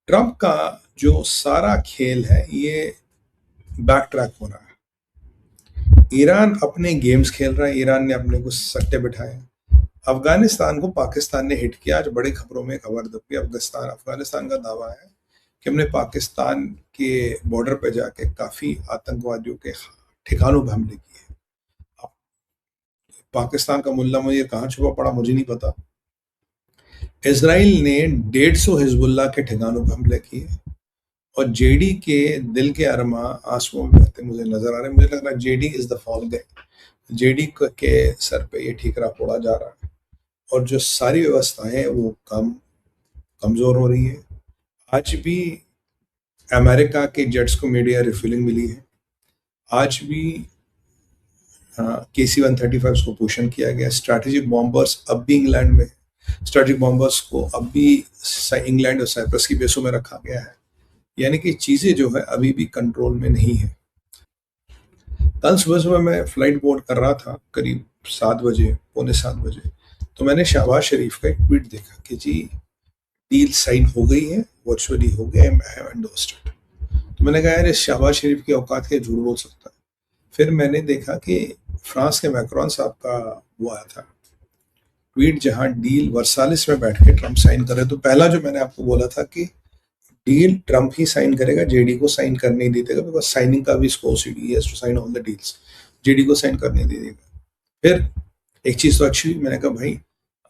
Trump का जो सारा खेल है ये बैक ट्रैक हो रहा है। ईरान अपने गेम्स खेल रहा है, ईरान ने अपने कुछ सट्टे बिठाए। अफगानिस्तान को पाकिस्तान ने हिट किया। आज बड़ी खबरों में खबर दबी, अफगानिस्तान अफगानिस्तान का दावा है कि हमने पाकिस्तान के बॉर्डर पे जाके काफी आतंकवादियों के ठिकानों पर हमले किए। अब पाकिस्तान का मुल्ला मुझे कहाँ छुपा पड़ा मुझे नहीं पता। इसराइल ने 150 हिजबुल्लाह के ठिकानों पर हमले किए और जेडी के दिल के अरमा आंसुओं में बहते मुझे नजर आ रहे हैं। मुझे लग रहा है JD is the fall guy. JD के सर पे ये ठीकरा फोड़ा जा रहा है और जो सारी व्यवस्थाएं हैं वो कमजोर हो रही है। आज भी अमेरिका के जेट्स को मीडिया रिफिलिंग मिली है। आज भी KC-135 को पोषण किया गया। स्ट्रैटेजिक बॉम्बर्स अब भी इंग्लैंड में, स्ट्रैटेजिक बॉम्बर्स को अब भी इंग्लैंड और साइप्रस की बेसों में रखा गया है। यानी कि चीजें जो है अभी भी कंट्रोल में नहीं है। कल सुबह सुबह मैं फ्लाइट बोर्ड कर रहा था करीब 7 बजे, पौने 7 बजे, तो मैंने शहबाज शरीफ का एक ट्वीट देखा कि जी डील साइन हो गई है, वर्चुअली हो गया, आई हैव एंडोर्स्ड इट। तो मैंने कहा यार इस शहबाज शरीफ की औकात के झूठ बोल सकता है। फिर मैंने देखा कि फ्रांस के मैक्रोन साहब का वो आया था ट्वीट, जहां डील वर्सालिस में बैठ के ट्रंप साइन करे। तो पहला जो मैंने आपको बोला था कि डील ट्रंप ही साइन करेगा, जेडी को साइन करने नहीं देगा, बिकॉज साइनिंग का भी इसको ओसीडी है to sign all the deals, JD को साइन करने नहीं देगा। फिर एक चीज तो अच्छी, मैंने कहा भाई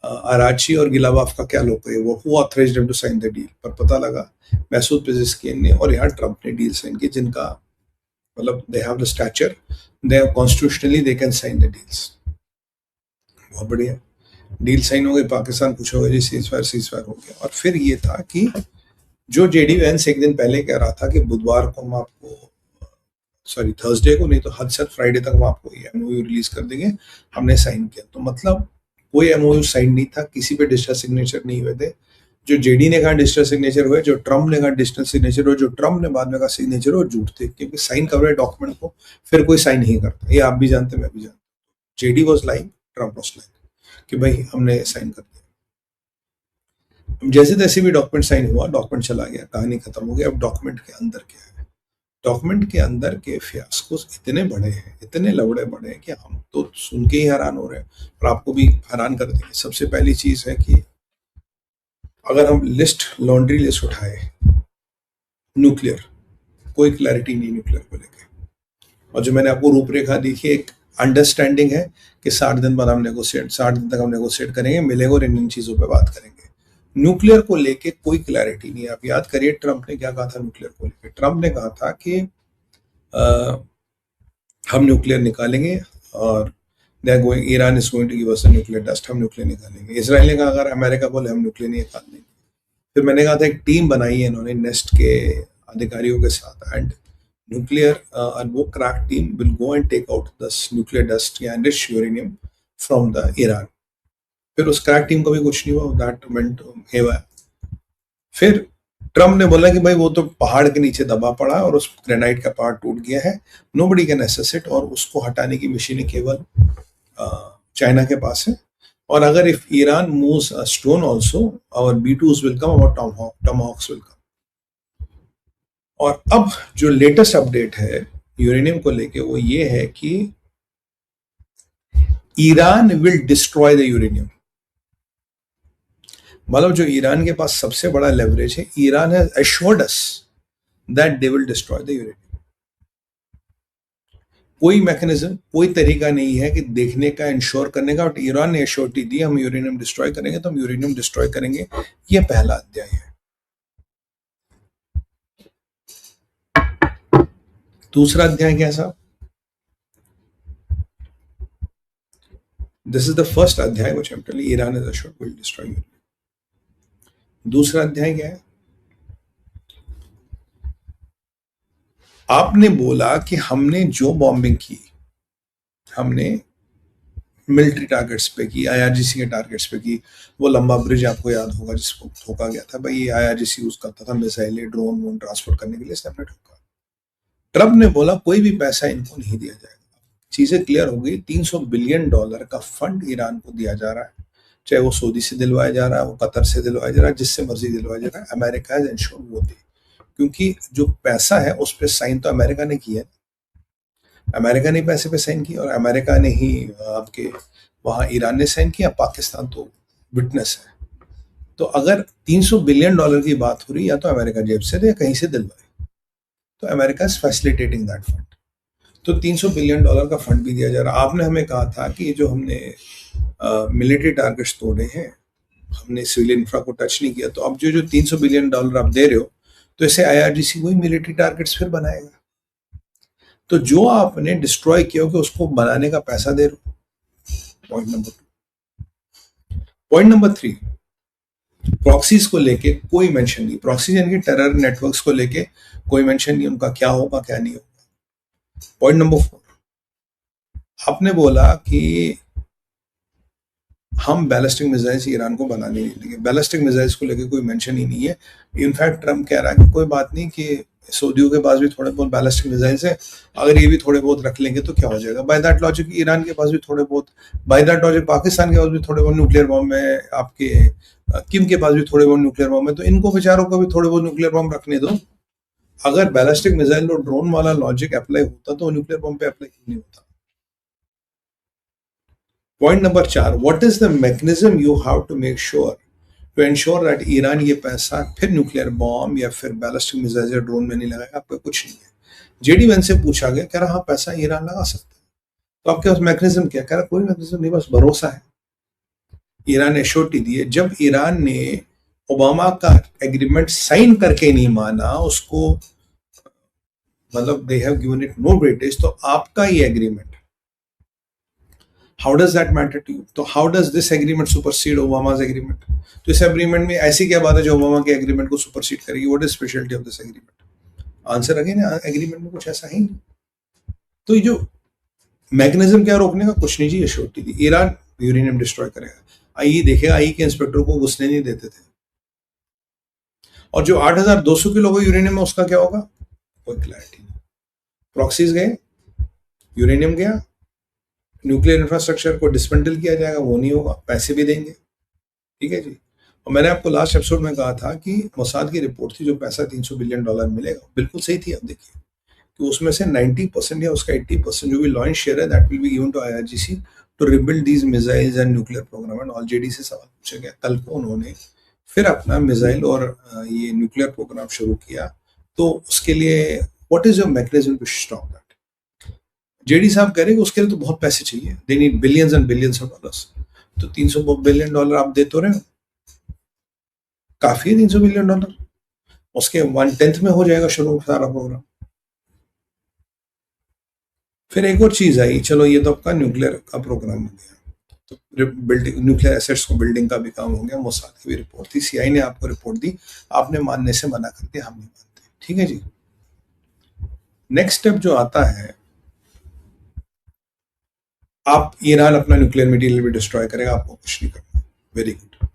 अराची और गिलाबाफ का क्या लोग है, वो who authorized him to sign the deal, पर पता लगा मैसूद पेजेस्किन ने और यहाँ ट्रंप ने डील साइन की, जिनका मतलब they have the stature, they have constitutionally they can sign the deals. बहुत बढ़िया डील साइन हो गई। पाकिस्तान कुछ हो गया जी, सीजफायर हो गया। और फिर ये था कि जो जेडी वैंस एक दिन पहले कह रहा था कि बुधवार को हम आपको, सॉरी थर्सडे को, नहीं तो हद से फ्राइडे तक हम आपको ये एमओयू रिलीज कर देंगे, हमने साइन किया। तो मतलब कोई एमओयू साइन नहीं था, किसी पे डिजिटल सिग्नेचर नहीं हुए थे। जो जेडी ने कहा डिजिटल सिग्नेचर हुए, जो ट्रंप ने कहा डिजिटल सिग्नेचर हुए, जो ट्रंप ने बाद में कहा सिग्नेचर हो, झूठ थे, क्योंकि साइन कर रहे डॉक्यूमेंट को फिर कोई साइन नहीं करता। ये आप भी जानते, मैं भी जानता। JD was lying, Trump was lying कि भाई हमने साइन कर दिया। जैसे तैसे भी डॉक्यूमेंट साइन हुआ, डॉक्यूमेंट चला गया, कहानी खत्म हो गई। अब डॉक्यूमेंट के अंदर क्या है? डॉक्यूमेंट के अंदर के फियास्को इतने बड़े हैं, इतने लवड़े बड़े हैं कि हम तो सुन के ही हैरान हो रहे हैं और आपको भी हैरान कर देंगे। सबसे पहली चीज है कि अगर हम लॉन्ड्री लिस्ट उठाए, न्यूक्लियर, कोई क्लैरिटी नहीं न्यूक्लियर को लेकर। और जो मैंने आपको रूपरेखा देखी, एक अंडरस्टैंडिंग है कि 60 दिन बाद हम नेगोशिएट, 60 दिन तक हम नेगोशिएट करेंगे, मिलेंगे और इन चीजों पर बात करेंगे। न्यूक्लियर को लेके कोई क्लैरिटी नहीं है। आप याद करिए ट्रंप ने क्या कहा था न्यूक्लियर को लेके। ट्रंप ने कहा था कि हम न्यूक्लियर निकालेंगे और Iran is going to give us nuclear dust, हम न्यूक्लियर निकालेंगे। इसराइल ने कहा अगर अमेरिका बोले हम न्यूक्लियर नहीं निकाल देंगे। फिर मैंने कहा था एक टीम बनाई है इन्होंने नेस्ट के अधिकारियों के साथ, एंड न्यूक्लियर वो crack team will go and take out this nuclear dust या enriched uranium from the Iran. फिर उस क्रैक टीम का भी कुछ नहीं हुआ, दैट वेंट हेवा। फिर ट्रम्प ने बोला कि भाई वो तो पहाड़ के नीचे दबा पड़ा और उस ग्रेनाइट का पहाड़ टूट गया है, नोबडी कैन असेस इट, और उसको हटाने की मशीनें केवल चाइना के पास है। और अगर if Iran moves a stone also, our B2s will come, our tomahawks will come. और अब जो लेटेस्ट अपडेट है यूरेनियम को लेके वो ये है कि Iran will destroy the uranium. मतलब जो ईरान के पास सबसे बड़ा लेवरेज है, Iran has assured us that they will destroy the uranium. कोई मैकेनिज्म, कोई तरीका नहीं है कि देखने का, इंश्योर करने का, बट ईरान ने एश्योरिटी दी हम यूरेनियम डिस्ट्रॉय करेंगे तो हम यूरेनियम डिस्ट्रॉय करेंगे। यह पहला अध्याय है। दूसरा अध्याय कैसा? दिस इज द फर्स्ट अध्याय which I am telling, Iran is assured will destroy uranium. दूसरा अध्याय क्या है? आपने बोला कि हमने जो बॉम्बिंग की, हमने मिलिट्री टारगेट्स पे की, IRGC के टारगेट्स पे की। वो लंबा ब्रिज आपको याद होगा जिसको ठोका गया था, भाई ये IRGC यूज करता था मिसाइलें, ड्रोन वोन ट्रांसपोर्ट करने के लिए, इसने हमने ठोका। ट्रंप ने बोला कोई भी पैसा इनको नहीं दिया जाएगा। चीजें क्लियर हो गई। $300 बिलियन का फंड ईरान को दिया जा रहा है चाहे वो सऊदी से दिलवाया जा रहा है, वो कतर से दिलवाया जा रहा है, जिससे मर्जी दिलवाया जा रहा है, अमेरिका हैज एंश्योर्ड वो दे। क्योंकि जो पैसा है उस पर साइन तो अमेरिका ने किया है, अमेरिका ने पैसे पे साइन किया, और अमेरिका ने ही आपके वहां ईरान ने साइन किया, पाकिस्तान तो विटनेस है। तो अगर $300 बिलियन की बात हो रही, या तो अमेरिका जेब से दे या कहीं से दिलवाए, तो America is facilitating that fund. तो $300 बिलियन का फंड भी दिया जा रहा है। आपने हमें कहा था कि जो हमने मिलिट्री टारगेट्स तोड़े हैं, हमने सिविल इंफ्रा को टच नहीं किया, तो अब जो जो $300 बिलियन आप दे रहे हो, तो ऐसे आईआरजीसी वही मिलिट्री टारगेट्स फिर बनाएगा। तो जो आपने डिस्ट्रॉय किया हो कि उसको बनाने का पैसा दे रहे हो। Point number 2। Point number 3, proxies को लेके कोई मेंशन नहीं, प्रॉक्सीज यानी कि टेरर नेटवर्क्स को लेके कोई मेंशन नहीं, उनका क्या होगा क्या नहीं होगा। पॉइंट नंबर 4, आपने बोला कि हम बैलिस्टिक मिसाइल्स ईरान को बनाने नहीं देंगे, बैलिस्टिक मिसाइल्स को लेके कोई मेंशन ही नहीं है। इनफैक्ट ट्रम्प कह रहा है कि कोई बात नहीं, कि सऊदियों के पास भी थोड़े बहुत बैलिस्टिक मिसाइल्स हैं, अगर ये भी थोड़े बहुत रख लेंगे तो क्या हो जाएगा। बाय दैट लॉजिक ईरान के पास भी थोड़े बहुत, बाय दैट लॉजिक पाकिस्तान के पास भी थोड़े बहुत न्यूक्लियर बम है, आपके किम के पास भी थोड़े बहुत न्यूक्लियर बम है, तो इनको बेचारों को भी थोड़े बहुत न्यूक्लियर बम रखने दो। अगर बैलिस्टिक मिसाइल और ड्रोन वाला लॉजिक अप्लाई होता तो न्यूक्लियर बम पे अप्लाई क्यों नहीं होता। Point number 4, what is the mechanism you have to make sure to ensure that Iran ये पैसा फिर न्यूक्लियर बॉम्ब या फिर बैलिस्टिक मिसाइल या ड्रोन में नहीं लगाएगा। आपका कुछ नहीं है। जेडी वैन से पूछा गया, कह रहा हाँ पैसा ईरान लगा सकता है, तो आपके पास मैकेनिज्म क्या, कह रहा कोई मैकेनिज्म नहीं, बस भरोसा है। ईरान ने श्योरिटी दी है। जब ईरान ने ओबामा का एग्रीमेंट साइन करके नहीं माना उसको, मतलब they have given it no weightage, तो आपका ये agreement, how does that matter to you. तो how does this agreement supersede Obama's agreement. तो इस एग्रीमेंट में ऐसी क्या बात है जो ओबामा के एग्रीमेंट को सुपरसीड करेगी। What is speciality of this agreement. Answer again, agreement में कुछ ऐसा ही नहीं। तो ये जो मैकेनिज्म क्या रोकने का, कुछ नहीं जी, ये श्योरिटी दी। ईरान यूरेनियम डिस्ट्रॉय करेगा, आईई देखेगा, आईई के इंस्पेक्टर को घुसने नहीं देते थे। और जो 8,200 किलो का यूरेनियम है उसका क्या होगा, कोई क्लैरिटी नहीं। प्रॉक्सीज गए, यूरेनियम गया, न्यूक्लियर इंफ्रास्ट्रक्चर को डिसमेंटल किया जाएगा, वो नहीं होगा, पैसे भी देंगे। ठीक है जी। और मैंने आपको लास्ट एपिसोड में कहा था कि मोसाद की रिपोर्ट थी, जो पैसा $300 बिलियन मिलेगा, बिल्कुल सही थी। अब देखिए कि उसमें से 90% या उसका 80% जो भी लॉन्च शेयर है, that will be given to IRGC to rebuild these missiles and nuclear program and all. JD से सवाल पूछा गया, कल को उन्होंने फिर अपना मिसाइल और ये न्यूक्लियर प्रोग्राम शुरू किया, तो उसके लिए what is your mechanism to stop that. JD साहब कह रहे हैं कि उसके लिए तो बहुत पैसे चाहिए, they need billions and billions of dollars. तो $300 बिलियन आप दे तो रहे हो, काफी है $300 बिलियन, उसके 1/10 में हो जाएगा शुरू सारा प्रोग्राम। फिर एक और चीज आई, चलो ये तो आपका न्यूक्लियर का प्रोग्राम हो गया, तो बिल्डिंग न्यूक्लियर एसेट्स को बिल्डिंग का भी काम हो गया। मोसाद की भी रिपोर्ट थी, सीआई ने आपको रिपोर्ट दी, आपने मानने से मना कर दिया, हम नहीं मानते। ठीक है जी। नेक्स्ट स्टेप जो आता है, आप ईरान अपना न्यूक्लियर मटेरियल भी डिस्ट्रॉय करेगा, आपको कुछ नहीं करना। Very good.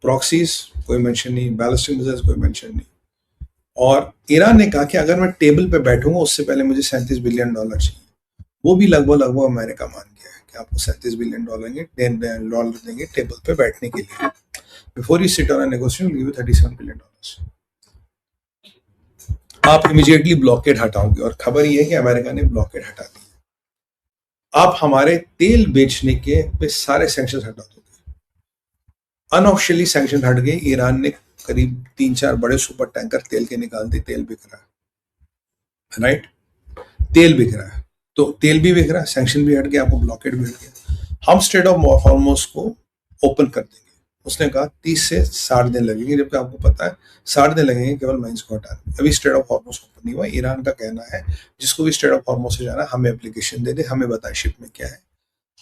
प्रॉक्सीज कोई मेंशन नहीं, बैलिस्टिक मिसाइल्स कोई मेंशन नहीं। और ईरान ने कहा कि अगर मैं टेबल पे बैठूंगा उससे पहले मुझे $37 बिलियन चाहिए। वो भी लगभग अमेरिका मान गया है कि आपको $37 बिलियन देंगे टेबल पे बैठने के लिए। Before you sit on a negotiation, give you $37 billion. आप इमीडिएटली ब्लॉकेड हटाओगे, और खबर ये है कि अमेरिका ने ब्लॉकेड हटा दी। आप हमारे तेल बेचने के पे सारे सैंक्शन हटा दोगे। अनऑफिशियली सैंक्शन हट गए, ईरान ने करीब 3-4 बड़े सुपर टैंकर तेल के निकाल दिए, तेल बिक रहा है, राइट, तेल बिक रहा है, तो तेल भी बिक रहा है, सैंक्शन भी हट गया, आपको ब्लॉकेड भी हट गया। हम स्ट्रेट ऑफ हॉर्मुज़ को ओपन कर देंगे। उसने कहा 30 से 60 दिन लगेंगे, जबकि आपको पता है 60 दिन लगेंगे केवल माइंस को हटाने में। अभी स्ट्रेट ऑफ हॉर्मुज़ ओपन नहीं हुआ। ईरान का कहना है जिसको भी स्ट्रेट ऑफ हॉर्मुज़ से जाना, हमें एप्लीकेशन दे दे, हमें बताए शिप में क्या है,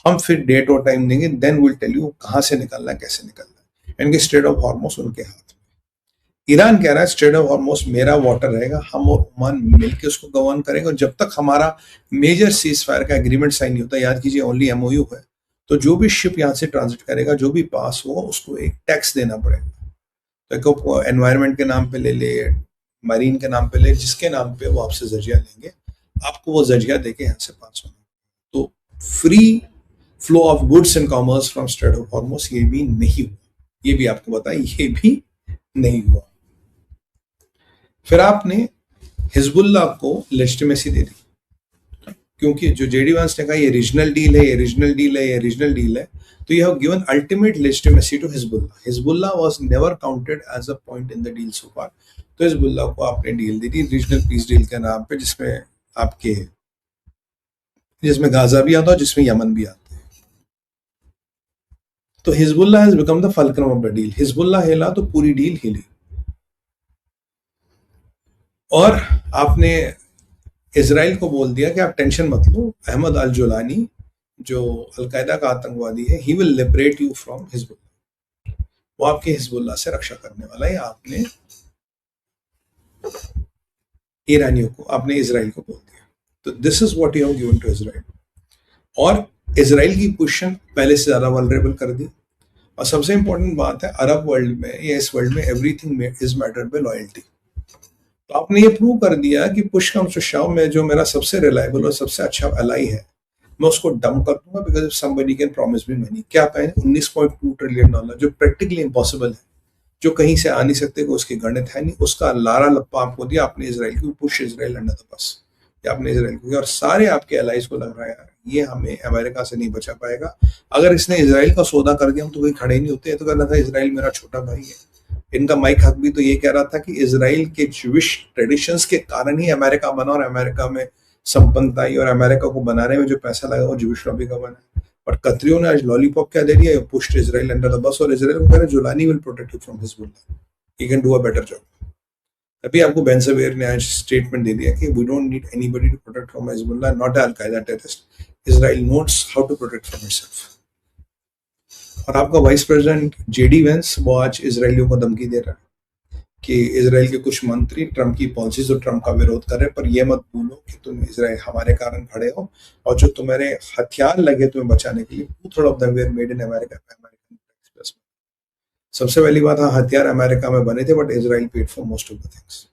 हम फिर डेट और टाइम देंगे, देन विल टेल यू कहां से निकलना है, कैसे निकलना है। यानी कि स्ट्रेट ऑफ हॉर्मुज़ उनके हाथ में। ईरान कह रहा है स्ट्रेट ऑफ हॉर्मुज़ मेरा वाटर रहेगा, हम और ओमान मिलकर उसको गवर्न करेंगे, और जब तक हमारा मेजर सीज फायर का एग्रीमेंट साइन नहीं होता, याद कीजिए ओनली एमओयू है, तो जो भी शिप यहाँ से ट्रांजिट करेगा, जो भी पास होगा, उसको एक टैक्स देना पड़ेगा। तो एनवायरमेंट के नाम पे ले ले, मरीन के नाम पे ले, जिसके नाम पे वो आपसे जजिया लेंगे, आपको वो जजिया देके यहाँ से पास होना। तो free flow of goods and commerce from strait of Hormuz, ये भी नहीं हुआ, ये भी आपको पता है, ये भी नहीं हुआ। फिर आपने हिजबुल्लाह को लेजिटिमेसी दे दी, क्योंकि जो जेडी वांस ने कहा ये रीजनल डील है, ये रीजनल डील है, ये रीजनल डील है, तो you have given ultimate legitimacy to Hezbollah. Hezbollah was never counted as a point in the deal so far. तो हिजबुल्लाह को आपने डील दी थी रीजनल पीस डील के नाम पे, जिसमें गाजा भी आता है, जिसमें यमन भी आता है। तो Hezbollah has become the fulcrum of the deal. Hezbollah हिला तो पूरी डील हिली। और आपने इजराइल को बोल दिया कि आप टेंशन मत लो, अहमद अल जुलानी जो अलकायदा का आतंकवादी है, he will liberate you from Hezbollah, वो आपके हिजबुल्लाह से रक्षा करने वाला है। आपने ईरानियों को, आपने इजराइल को बोल दिया। तो this is what you have given to Israel. और इजराइल की पोजीशन पहले से ज्यादा वल्नरेबल कर दी। और सबसे इंपॉर्टेंट बात है, अरब वर्ल्ड में या इस वर्ल्ड में everything is mattered by loyalty. तो आपने ये प्रूव कर दिया कि पुश कम्स टू शव में जो मेरा सबसे रिलायबल और सबसे अच्छा एलाई है, मैं उसको डंप कर दूंगा, because if somebody can promise me money. क्या पाए, $19.2 ट्रिलियन, जो प्रैक्टिकली इम्पॉसिबल है, जो कहीं से आ नहीं सकते, कोई उसकी गणित है नहीं, उसका लारा लप्पा आपको दिया आपने इजराइल को, push Israel under the bus, या आपने इजराइल को। और सारे आपके एलाइज को लग रहा है यार ये हमें अमेरिका से नहीं बचा पाएगा। अगर इसने इजराइल का सौदा कर दिया हम तो कोई खड़े नहीं होते। तो कहना था इजराइल मेरा छोटा भाई है। इनका माइक हक भी तो ये कह रहा था कि इजराइल के ज्यूइश ट्रेडिशंस के कारण ही अमेरिका बना, और अमेरिका में संपन्नता आई, और अमेरिका को बनाने में जो पैसा लगा वो ज्यूइश लॉबी का बना। और कतरियों ने आज लॉलीपॉप क्या दे दिया, pushed Israel under the bus. और इजराइल को कह रहे Jolani will protect you from Hezbollah, he can do a better job. अभी आपको बेन सवेर ने आज स्टेटमेंट दे दिया कि we don't need anybody to protect from Hezbollah, not Al Qaeda terrorist, Israel notes how to protect from itself. और आपका वाइस प्रेसिडेंट जेडी वेंस वो आज इजरायलियों को धमकी दे रहा है कि इजराइल के कुछ मंत्री ट्रंप की पॉलिसीज और ट्रंप का विरोध कर रहे हैं, पर यह मत भूलो कि तुम इजराइल हमारे कारण खड़े हो, और जो तुम्हारे हथियार लगे तुम्हें बचाने के लिए, 2/3 of them were made in America. सबसे पहली बात, हाँ हथियार अमेरिका में बने थे, but Israel paid for most of the things.